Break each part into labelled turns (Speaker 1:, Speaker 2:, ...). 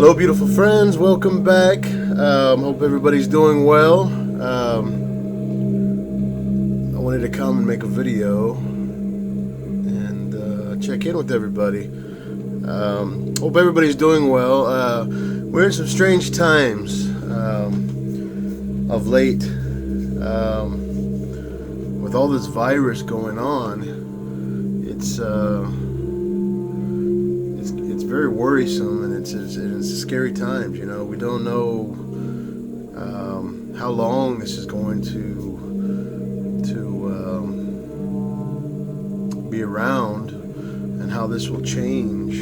Speaker 1: Hello, beautiful friends. Welcome back. Hope everybody's doing well. I wanted to come and make a video and check in with everybody. Hope everybody's doing well. We're in some strange times of late. With all this virus going on, it's very worrisome, and it's scary times. You know, we don't know how long this is going to be around, and how this will change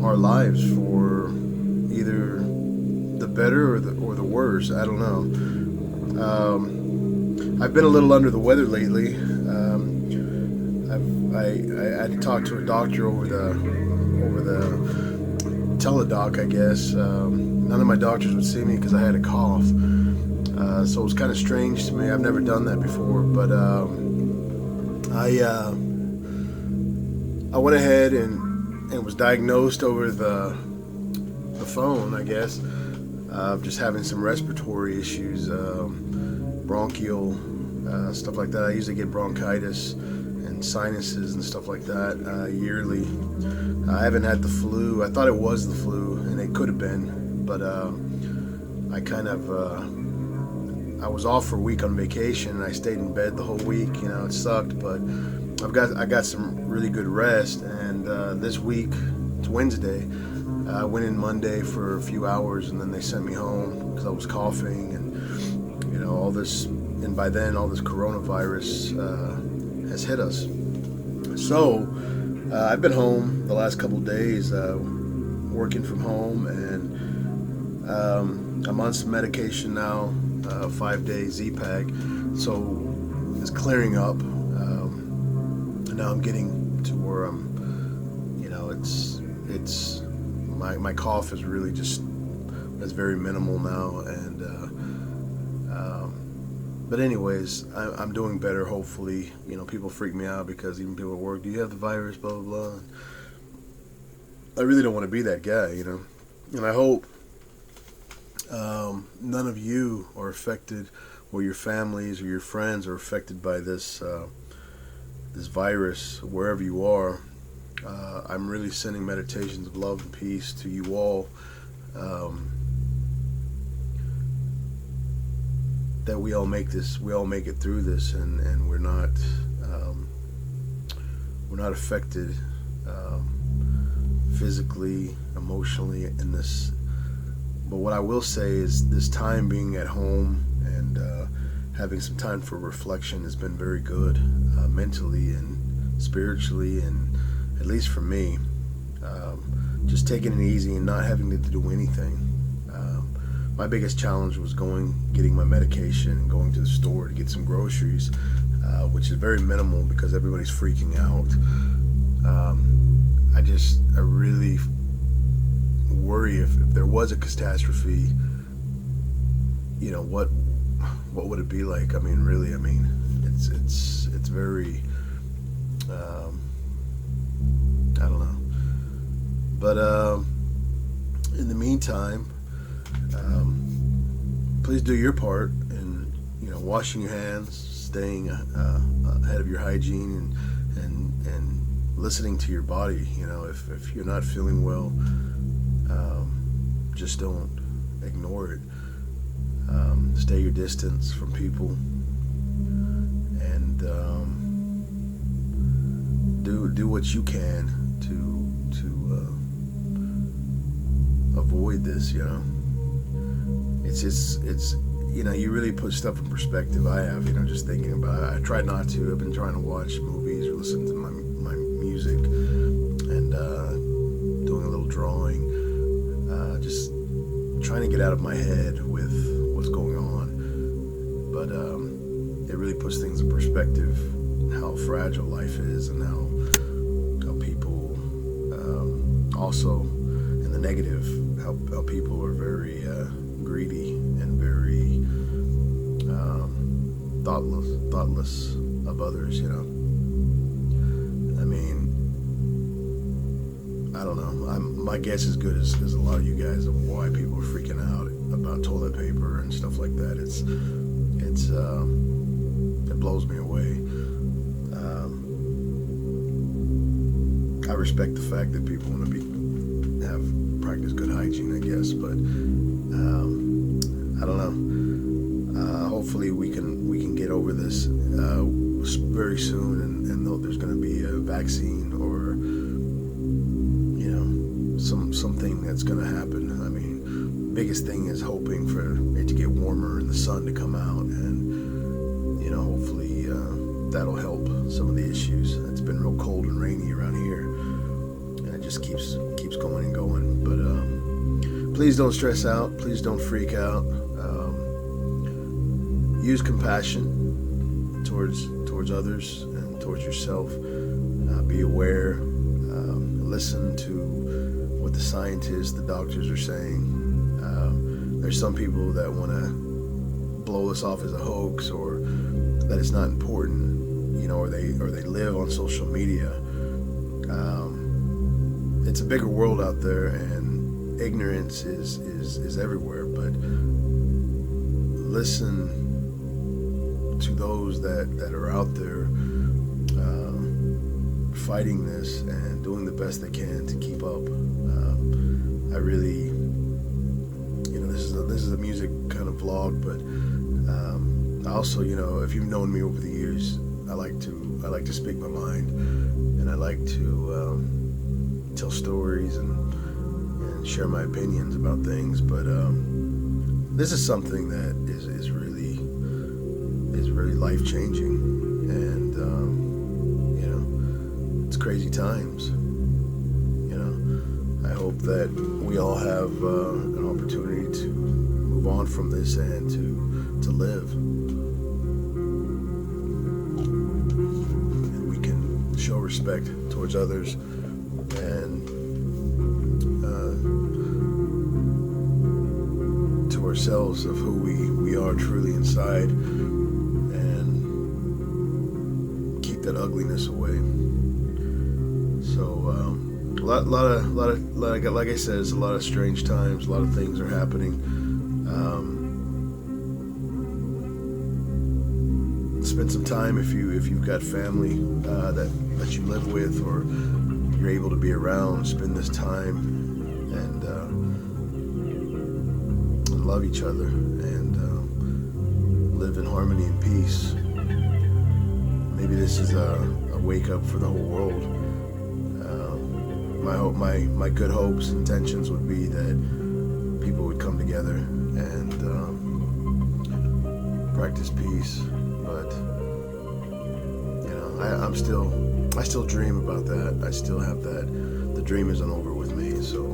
Speaker 1: our lives for either the better or the worse. I don't know. I've been a little under the weather lately. I had to talk to a doctor over the teledoc, I guess. None of my doctors would see me because I had a cough. So it was kind of strange to me. I've never done that before, but I went ahead and was diagnosed over the phone, I guess, of just having some respiratory issues, bronchial stuff like that. I usually get bronchitis and sinuses and stuff like that yearly. I haven't had the flu. I thought it was the flu, and it could have been, but I was off for a week on vacation, and I stayed in bed the whole week. You know, it sucked, but I got some really good rest, and this week, it's Wednesday, I went in Monday for a few hours, and then they sent me home because I was coughing, and you know, all this, and by then all this coronavirus has hit us. So I've been home the last couple of days, working from home, and I'm on some medication now, 5-day Z-Pack, so it's clearing up. And now I'm getting to where I'm, you know, it's my cough is really just, it's very minimal now, and but anyways, I'm doing better, hopefully. You know, people freak me out because even people at work, do you have the virus, blah, blah, blah. I really don't want to be that guy, you know. And I hope none of you are affected, or your families or your friends are affected by this virus, wherever you are. I'm really sending meditations of love and peace to you all. That we all make it through this, and we're not affected physically, emotionally in this. But what I will say is, this time being at home and having some time for reflection has been very good, mentally and spiritually, and at least for me, just taking it easy and not having to do anything. My biggest challenge was getting my medication and going to the store to get some groceries, which is very minimal because everybody's freaking out. I really worry if there was a catastrophe, you know, what would it be like? I mean, really, it's very, I don't know. But in the meantime, please do your part in, you know, washing your hands, staying ahead of your hygiene, and listening to your body. You know, if you're not feeling well, just don't ignore it. Stay your distance from people, and do what you can to avoid this. You know, it's you know, you really put stuff in perspective. I have, you know, just thinking about it. I try not to. I've been trying to watch movies or listen to my music, and doing a little drawing, just trying to get out of my head with what's going on. But it really puts things in perspective, how fragile life is, and how people, also in the negative, how people are very greedy and very thoughtless of others, you know. I mean, I don't know. My guess is good as a lot of you guys of why people are freaking out about toilet paper and stuff like that. It blows me away. I respect the fact that people want to practice good hygiene, I guess, but I don't know. Hopefully we can get over this very soon, and there's going to be a vaccine or something that's going to happen. I mean, biggest thing is hoping for it to get warmer and the sun to come out, and hopefully that'll help some of the issues. It's been real cold and rainy around here, and it just keeps going and going. But please don't stress out. Please don't freak out. Use compassion towards others and towards yourself. Be aware. Listen to what the scientists, the doctors are saying. There's some people that want to blow this off as a hoax, or that it's not important, or they live on social media. It's a bigger world out there, and ignorance is everywhere. But listen to those that are out there fighting this and doing the best they can to keep up. I really, this is a music kind of vlog, but also, if you've known me over the years, I like to speak my mind, and I like to tell stories and share my opinions about things. But this is something that is really life changing, and it's crazy times. I hope that we all have an opportunity to move on from this and to live. And we can show respect towards others and to ourselves of who we are truly inside, and keep that ugliness away. So a lot of like I said, it's a lot of strange times. A lot of things are happening. Spend some time if you've got family that you live with, or you're able to be around. Spend this time and love each other, and live in harmony and peace. Maybe this is a wake up for the whole world. My good hopes, intentions would be that people would come together and practice peace. But I still dream about that. I still have that. The dream isn't over with me. So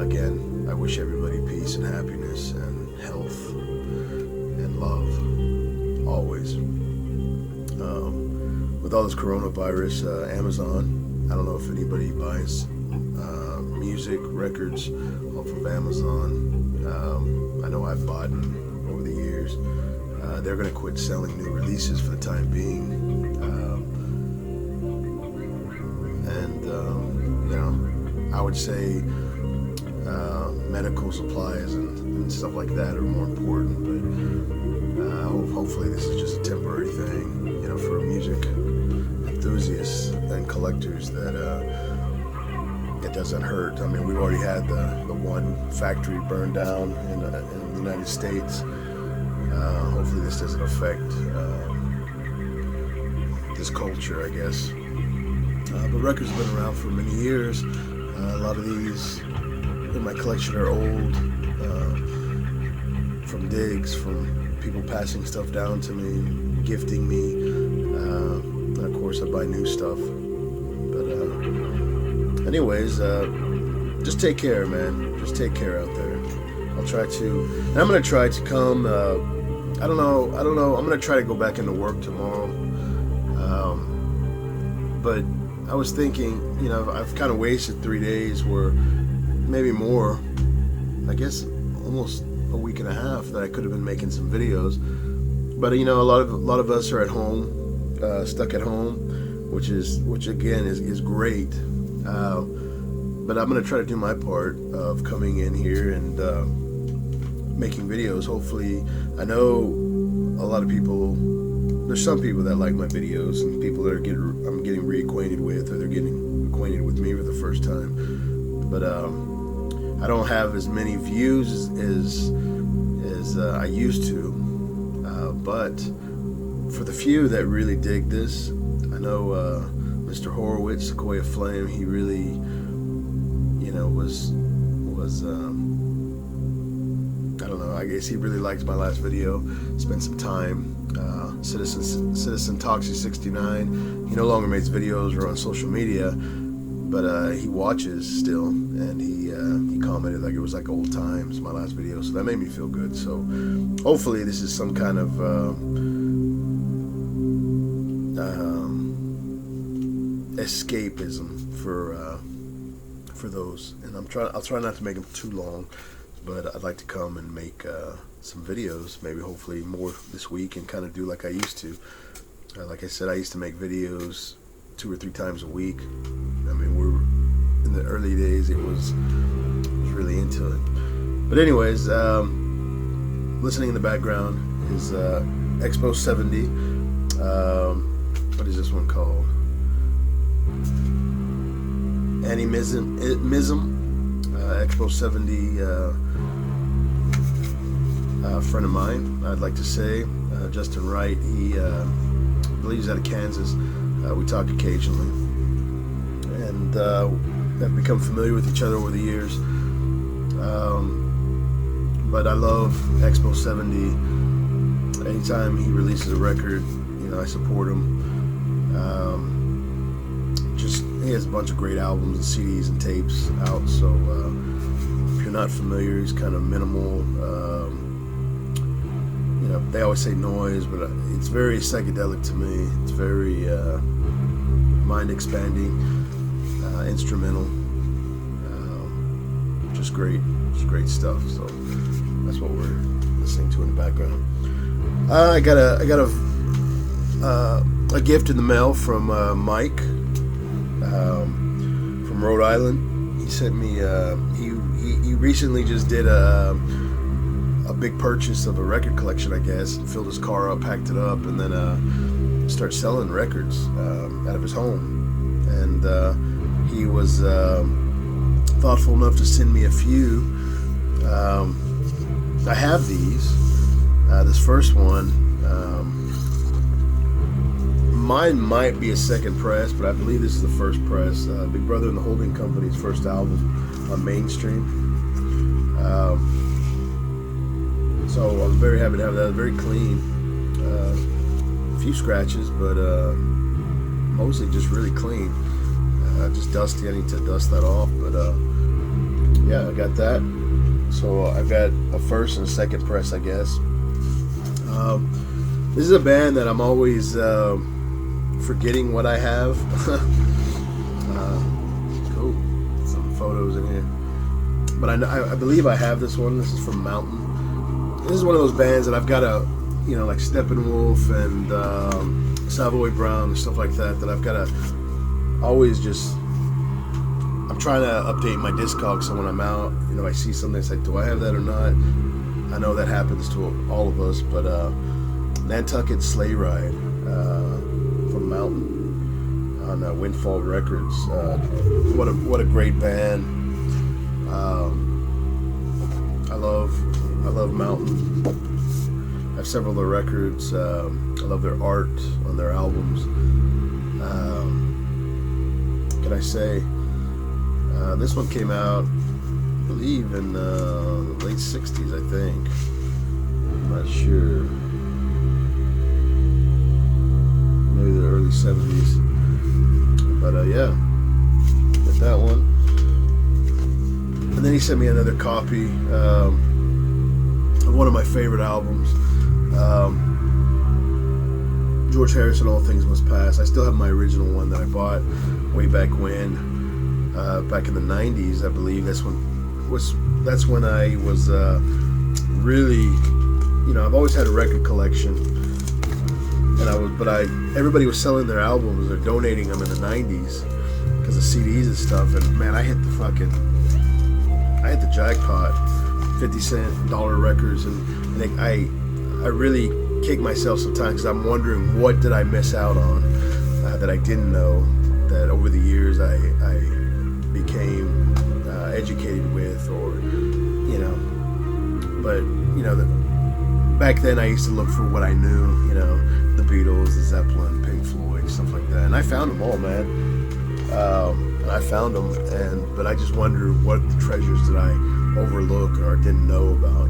Speaker 1: again, I wish everybody peace and happiness and health and love always. With all this coronavirus, Amazon. I don't know if anybody buys music, records off of Amazon. I know I've bought them over the years. They're going to quit selling new releases for the time being. I would say medical supplies and stuff like that are more important. But hopefully this is just a temporary thing, for music enthusiasts and collectors, that it doesn't hurt. I mean, we've already had the one factory burned down in the United States. Hopefully this doesn't affect this culture, I guess. But records have been around for many years. A lot of these in my collection are old, from digs, from people passing stuff down to me, gifting me. And of course, I buy new stuff. But anyways, just take care, man. Just take care out there. I'll try to, and I'm gonna try to come. I don't know. I'm gonna try to go back into work tomorrow. But I was thinking, I've kind of wasted 3 days, where maybe more. I guess almost a week and a half that I could have been making some videos. But a lot of us are at home, stuck at home, which again is great. but I'm gonna try to do my part of coming in here and making videos. Hopefully, I know a lot of people. There's some people that like my videos, and people that I'm getting reacquainted with, or they're getting acquainted with me for the first time. But I don't have as many views as I used to. But for the few that really dig this, I know Mr. Horowitz, Sequoia Flame, he really, was I don't know, I guess he really liked my last video. Spent some time. Citizen Toxie69, he no longer makes videos or on social media, but he watches still, and he commented like it was like old times, my last video, so that made me feel good. So hopefully this is some kind of escapism for those, and I'll try not to make them too long, but I'd like to come and make some videos, maybe hopefully more this week, and kind of do like I used to. Like I said, I used to make videos 2 or 3 times a week. I mean, we're in the early days, I was really into it. But anyways, listening in the background is Expo 70. What is this one called? Animism. Expo 70. A friend of mine, I'd like to say, Justin Wright. He, I believe he's out of Kansas. We talk occasionally, and have become familiar with each other over the years. But I love Expo 70. Anytime he releases a record, I support him. He has a bunch of great albums and CDs and tapes out. So if you're not familiar, he's kind of minimal. They always say noise, but it's very psychedelic to me. It's very mind-expanding, instrumental, just great stuff. So that's what we're listening to in the background. I got a gift in the mail from Mike from Rhode Island. He sent me. He recently just did a big purchase of a record collection, I guess, and filled his car up, packed it up, and then started selling records out of his home. And he was thoughtful enough to send me a few. I have these. This first one, mine might be a second press, but I believe this is the first press. Big Brother and the Holding Company's first album on Mainstream. So I'm very happy to have that. Very clean. A few scratches, but mostly just really clean. Just dusty. I need to dust that off. But yeah, I got that. So I've got a first and a second press, I guess. This is a band that I'm always forgetting what I have. Cool. Some photos in here. But I believe I have this one. This is from Mountain. This is one of those bands that I've got to, like Steppenwolf and Savoy Brown and stuff like that, that I've got to always just, I'm trying to update my Discogs, so when I'm out, I see something, it's like, do I have that or not? I know that happens to all of us, but Nantucket Sleigh Ride from Mountain on Windfall Records. What a great band. I love Mountain. I have several of their records. I love their art on their albums. Can I say? This one came out, I believe, in the late 60s, I think. I'm not sure. Maybe the early 70s. But yeah, got that one. And then he sent me another copy of one of my favorite albums, George Harrison, All Things Must Pass. I still have my original one that I bought way back when, back in the 90s, I believe. That's when I was really, I've always had a record collection, and everybody was selling their albums or donating them in the 90s, because of CDs and stuff. And man, I hit the jackpot, 50-cent dollar records, and I really kick myself sometimes because I'm wondering what did I miss out on that I didn't know, that over the years I became educated with, or but back then I used to look for what I knew, the Beatles, the Zeppelin, Pink Floyd, stuff like that, and I found them all, man. And I found them, but I just wonder what treasures did I overlook or didn't know about,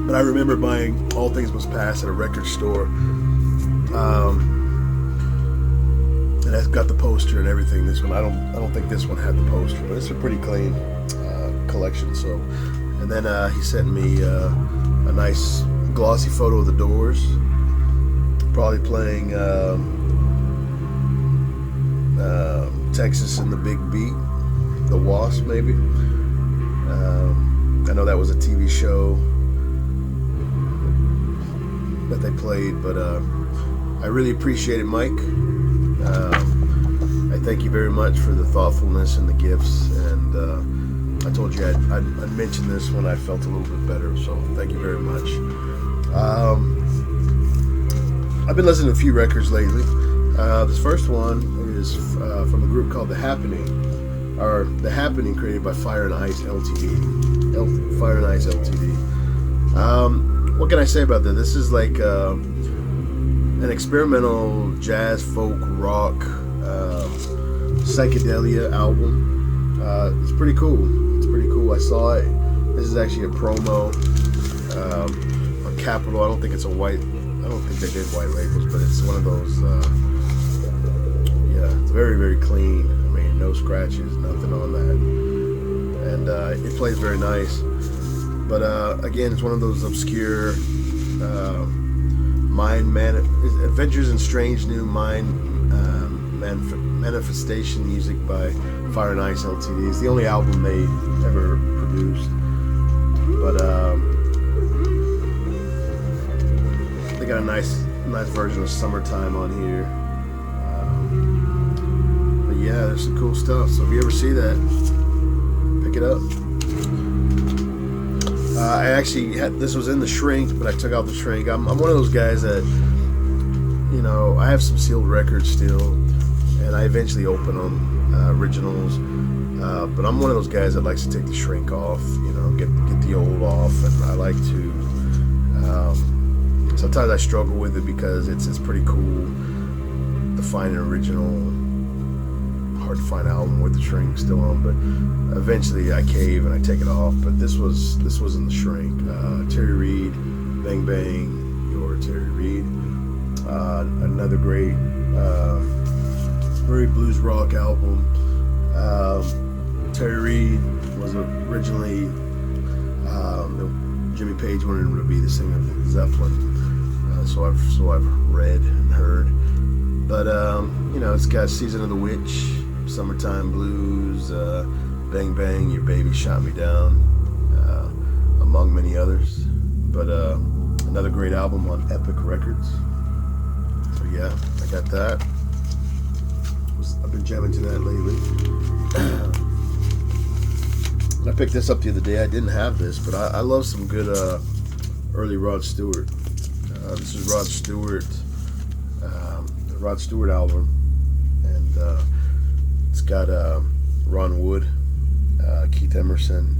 Speaker 1: But I remember buying All Things Must Pass at a record store, and I've got the poster and everything. This one, I don't think this one had the poster, but it's a pretty clean collection. So, and then he sent me a nice glossy photo of the Doors, probably playing Texas and the Big Beat, the Wasp, maybe. I know that was a TV show that they played, but I really appreciate it, Mike. I thank you very much for the thoughtfulness and the gifts, and I told you I'd mention this when I felt a little bit better, so thank you very much. I've been listening to a few records lately. This first one is from a group called The Happening, created by Fire and Ice Ltd. What can I say about that? This is like an experimental jazz, folk, rock, psychedelia album. It's pretty cool. I saw it. This is actually a promo on Capitol. I don't think they did white labels, but it's one of those. It's very, very clean. I mean, no scratches, nothing on that, and it plays very nice. But again, it's one of those obscure Adventures in Strange New Mind Manifestation music by Fire and Ice Ltd. It's the only album they ever produced. But they got a nice version of Summertime on here. But yeah, there's some cool stuff. So if you ever see that, pick it up. I actually this was in the shrink, but I took out the shrink. I'm one of those guys that, I have some sealed records still, and I eventually open them, originals. But I'm one of those guys that likes to take the shrink off, get the old off, and I like to. Sometimes I struggle with it because it's pretty cool to find an original. Hard to find an album with the shrink still on, but eventually I cave and I take it off. But this was in the shrink. Terry Reid, Bang Bang, your Terry Reid. Another great, very blues rock album. Terry Reid was originally Jimmy Page wanted him to be the singer of Zeppelin. So I've read and heard. But it's got Season of the Witch, Summertime Blues, Bang Bang, Your Baby Shot Me Down, among many others. But another great album on Epic Records. So yeah, I got that. I've been jamming to that lately. I picked this up the other day. I didn't have this, but I love some good early Rod Stewart. This is Rod Stewart, the Rod Stewart album, and it's got Ron Wood, Keith Emerson,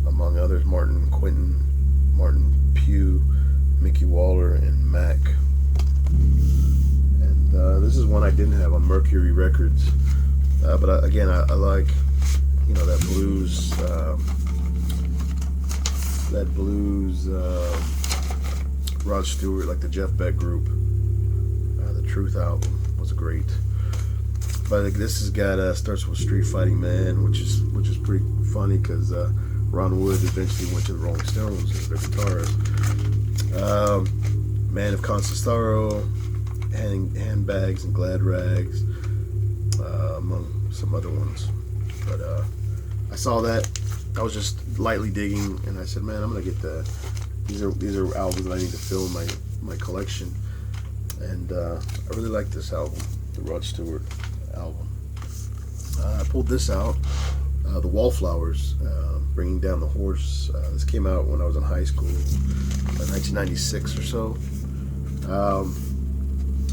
Speaker 1: among others, Martin Quinton, Martin Pugh, Mickey Waller, and Mac. And this is one I didn't have on Mercury Records, but I like, that blues, Rod Stewart, like the Jeff Beck group. The Truth album was great. But this has got starts with Street Fighting Man, which is pretty funny because Ron Wood eventually went to the Rolling Stones as their guitarist. Man of Constant Sorrow, Handbags and Glad Rags, among some other ones. But I saw that. I was just lightly digging, and I said, "Man, I'm gonna get that. These are albums that I need to fill my collection." and I really like this album, the Rod Stewart album. I pulled this out, the Wallflowers, Bringing Down the Horse. This came out when I was in high school, 1996 or so.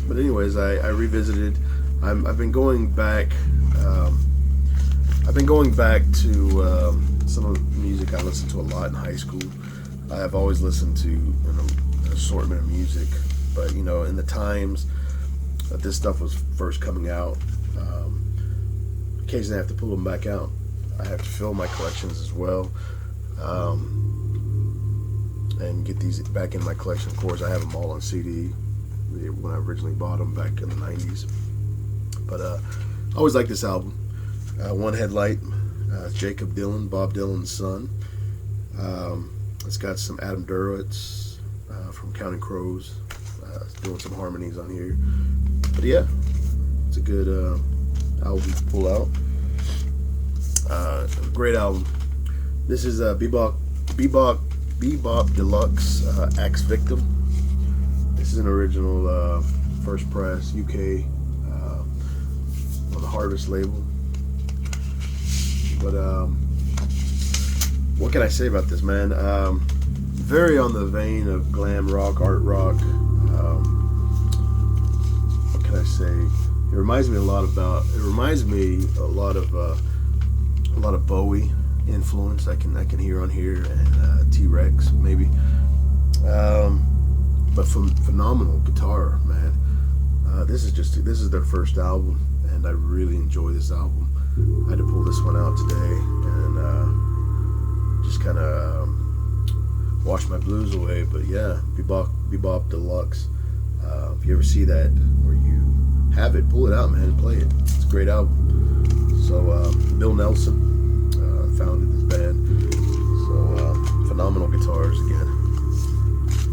Speaker 1: But anyways, I revisited. I've been going back. I've been going back to some of the music I listened to a lot in high school. I've always listened to an assortment of music, but in the times that this stuff was first coming out, occasionally I have to pull them back out. I have to fill my collections as well, and get these back in my collection. Of course, I have them all on CD when I originally bought them back in the 90s. But I always like this album. One Headlight, Jacob Dylan, Bob Dylan's son. It's got some Adam Duritz from Counting Crows doing some harmonies on here. But yeah, it's a good album to pull out. Great album. This is Bebop Deluxe, Axe Victim. This is an original first press UK on the Harvest label. But what can I say about this, man? Very on the vein of glam rock, art rock. What can I say? It reminds me a lot of Bowie influence. I can hear on here, and T-Rex maybe. But phenomenal guitar, man. This is their first album, and I really enjoy this album. I had to pull this one out today and just kind of wash my blues away. But yeah, Bebop Deluxe. If you ever see that or you have it, pull it out, man, and play it. It's a great album. So Bill Nelson founded this band. So phenomenal guitars again.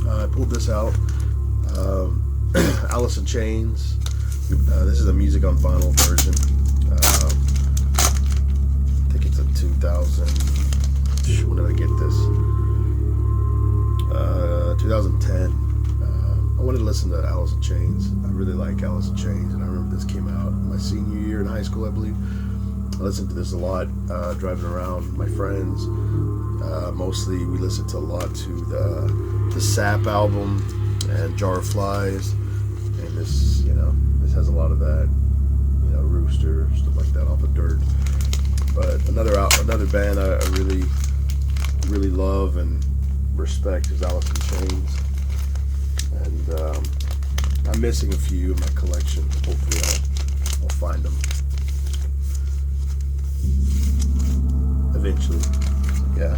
Speaker 1: I pulled this out. Alice in Chains. This is a music on vinyl version. I think it's a 2000. When did I get this? 2010. I wanted to listen to Alice in Chains. I really like Alice in Chains, and I remember this came out my senior year in high school, I believe. I listened to this a lot driving around with my friends. Mostly we listened to a lot to the Sap album and Jar of Flies, and this has a lot of that, Rooster, stuff like that off of Dirt. But another band I really love and respect is Alice in Chains, and I'm missing a few in my collection. Hopefully I'll find them eventually. Yeah,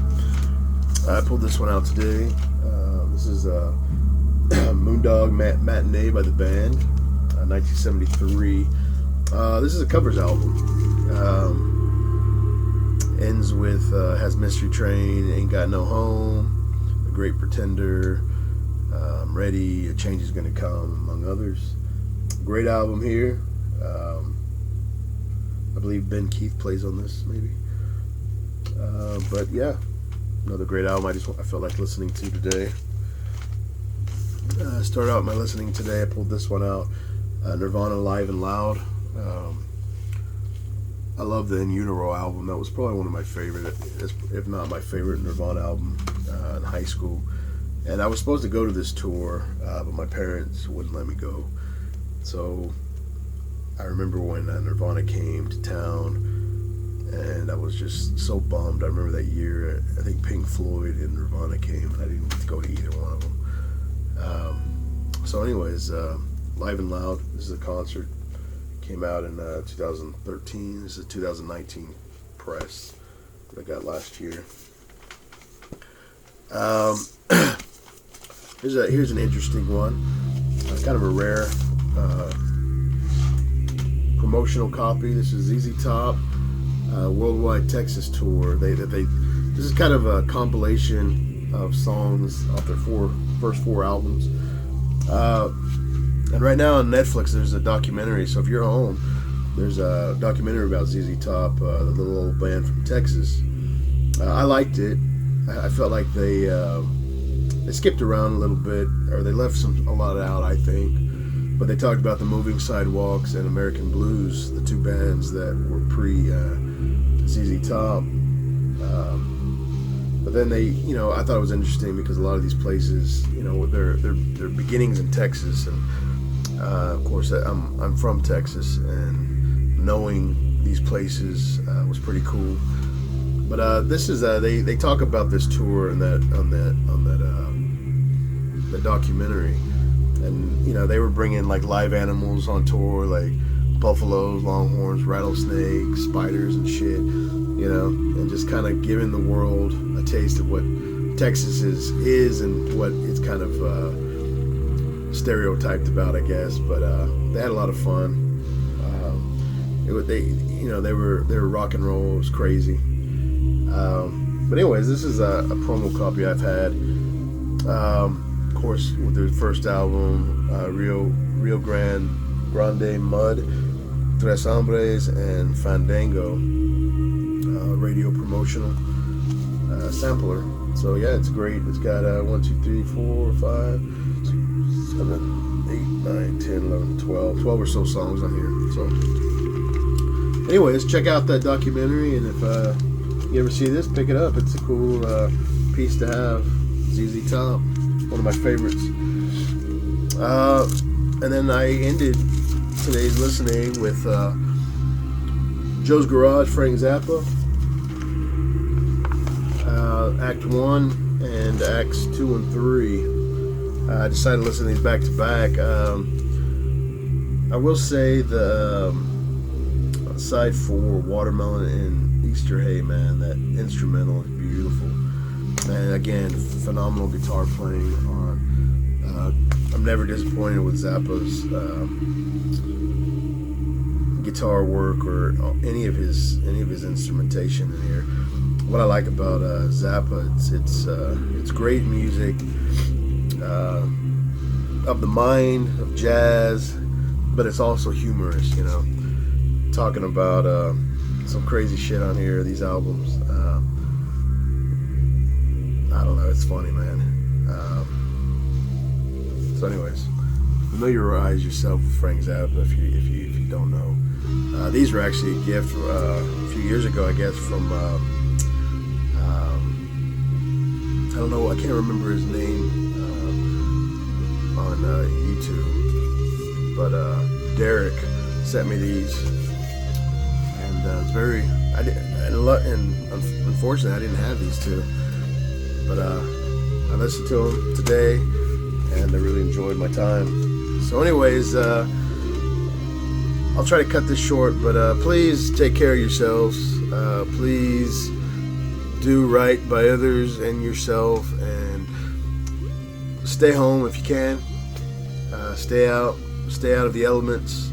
Speaker 1: I pulled this one out today. This is Moondog Matinee by the band, 1973. This is a covers album. Ends with has Mystery Train, Ain't Got No Home, A Great Pretender, I'm Ready, A Change Is Gonna Come, among others. Great album here. I believe Ben Keith plays on this, maybe. But yeah, another great album I felt like listening to today. Started out my listening today. I pulled this one out, Nirvana Live and Loud. I love the In Utero album. That was probably one of my favorite, if not my favorite Nirvana album in high school. And I was supposed to go to this tour, but my parents wouldn't let me go. So I remember when Nirvana came to town, and I was just so bummed. I remember that year, I think Pink Floyd and Nirvana came, and I didn't get to go to either one of them. So anyways, Live and Loud, this is a concert. Came out in 2013. This is a 2019 press that I got last year. Here's an interesting one. Kind of a rare promotional copy. This is ZZ Top Worldwide Texas Tour. This is kind of a compilation of songs off their first four albums. And right now on Netflix, there's a documentary. So if you're home, there's a documentary about ZZ Top, the little old band from Texas. I liked it. I felt like they skipped around a little bit, or they left a lot out, I think. But they talked about the Moving Sidewalks and American Blues, the two bands that were pre ZZ Top. But then they, I thought it was interesting because a lot of these places, their beginnings in Texas, and of course I'm from Texas, and knowing these places was pretty cool. But this is they talk about this tour and that documentary, and they were bringing like live animals on tour, like buffaloes, longhorns, rattlesnakes, spiders, and shit. And just kind of giving the world a taste of what Texas is and what it's kind of stereotyped about, I guess. But they had a lot of fun. They were rock and roll. It was crazy. But anyways, this is a promo copy I've had. Of course, with their first album, Rio Grande Mud, Tres Hombres, and Fandango. Radio promotional sampler. So yeah, it's great. It's got 1, 2, 3, 4, 5, 6, 7, 8, 9, 10, 11, 12 or so songs on here. So anyways, check out that documentary, and if you ever see this, pick it up. It's a cool piece to have. ZZ Top, one of my favorites. And then I ended today's listening with Joe's Garage, Frank Zappa, Act 1 and Acts 2 and 3. I decided to listen to these back to back. I will say the side 4, Watermelon and Easter Hay, man, that instrumental is beautiful. And again, phenomenal guitar playing on. I'm never disappointed with Zappa's guitar work or any of his instrumentation in here. What I like about Zappa, it's great music, of the mind, of jazz, but it's also humorous. Talking about some crazy shit on here. These albums, I don't know. It's funny, man. So, anyways, familiarize yourself with Frank Zappa if you don't know. These were actually a gift a few years ago, I guess, from. I don't know, I can't remember his name on YouTube, but Derek sent me these, and it's very. And unfortunately, I didn't have these two, but I listened to them today, and I really enjoyed my time. So, anyways, I'll try to cut this short, but please take care of yourselves. Please. Do right by others and yourself, and stay home if you can. Stay out of the elements.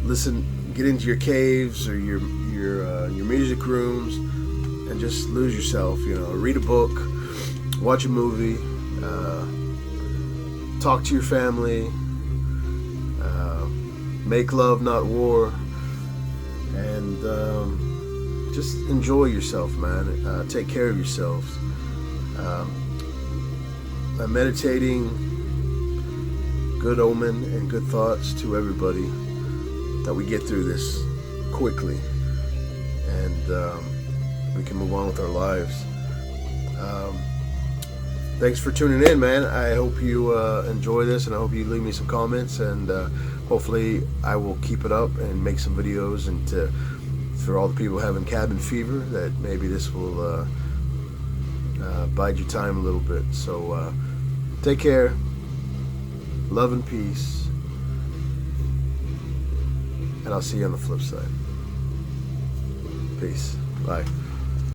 Speaker 1: Listen, get into your caves or your music rooms, and just lose yourself. Read a book, watch a movie, talk to your family, make love, not war, and. Just enjoy yourself, man. Take care of yourselves. I'm meditating, good omen and good thoughts to everybody, that we get through this quickly, and we can move on with our lives. Thanks for tuning in, man. I hope you enjoy this, and I hope you leave me some comments, and hopefully I will keep it up and make some videos, and for all the people having cabin fever, that maybe this will bide your time a little bit. So take care, love and peace, and I'll see you on the flip side. Peace. Bye.